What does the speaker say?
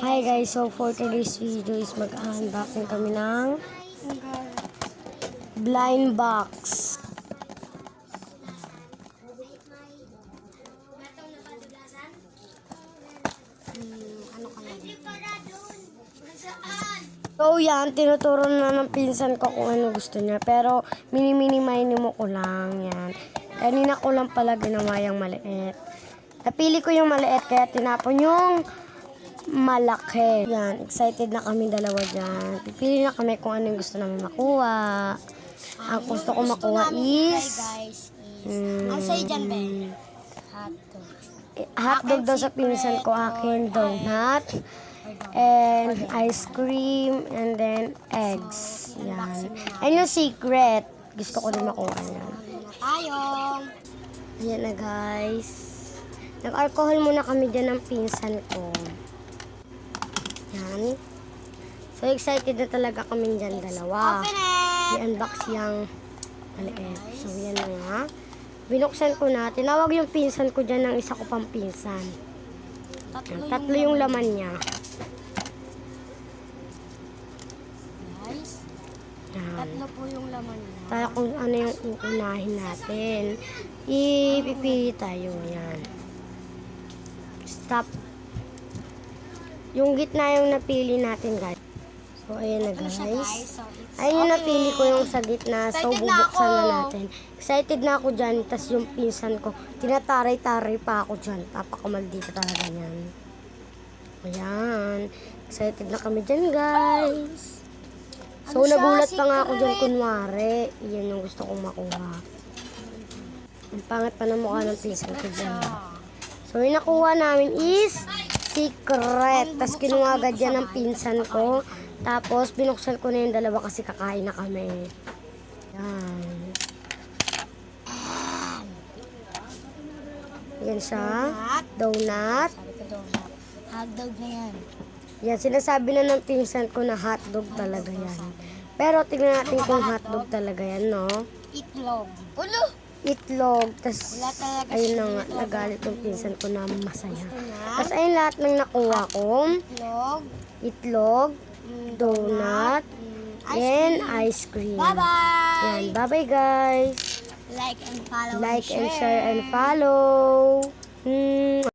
Hi guys, so for today's video is mag-unboxing kami ng blind box. So yan, tinuturo na ng pinsan ko kung ano gusto niya. Pero mini-minimum ko lang yan. Kanina ko lang pala ginawa yung maliit. Napili ko yung maliit kaya tinapon yung malaki. Yan, excited na kami dalawa dyan. Pipili na kami kung ano yung gusto namin makuha. Ang gusto ko makuha is Ang sa'yo dyan, Ben? Hotdog. hotdog daw sa pinsan ko, akin donut. And ice cream, and then eggs. Yan. And yung secret, gusto ko din makuha yan. Tayong. Ayan na guys. Nag-alcohol muna kami dyan ng pinsan ko. Yan. So excited na talaga kami dyan dalawa. Open it! I-unbox yung maliit. So yan na nga. Binuksan ko na. Tinawag yung pinsan ko dyan ng isa ko pang pinsan. Tatlo yung laman niya. Guys, Yan. tatlo po yung laman niya. Tayo kung ano yung uunahin natin. Ipipili tayo. Yan. Stop. Yung gitna yung napili natin, guys. So, ayan na, guys. Ayun yung napili ko yung sa gitna. So, Excited na bubuksan na ako. natin. Excited na ako dyan. Tapos yung pinsan ko, tinataray-taray pa ako dyan. Papakamaldito talaga yan. Ayan. Excited na kami dyan, guys. So, Ano siya? nagulat pa nga ako dyan, Secret? kunwari. Iyan yung gusto kong makuha. Ang pangat pa ng mukha ng pinsan ko dyan. So, yung nakuha namin is secret. Tapos, kinuha agad yan ng pinsan ko. Tapos, binuksan ko na yung dalawa kasi kakain na kami. Yan. Yan siya. Donut. Sabi ko donut. Hotdog na yan. Yan, sinasabi na ng pinsan ko na hotdog talaga yan. Pero, tingnan natin kung hotdog talaga yan, no? Itlog. Ulo! Itlog. Tapos, Wala talaga ayun na siya nga, itlog. nagalit yung pinsan ko na masaya. Gusto niya? Tapos, ayun lahat ng nakuha ko. Itlog. Itlog, donut, and ice cream. Bye-bye! Yan, bye-bye guys. Like and follow Like and share and follow.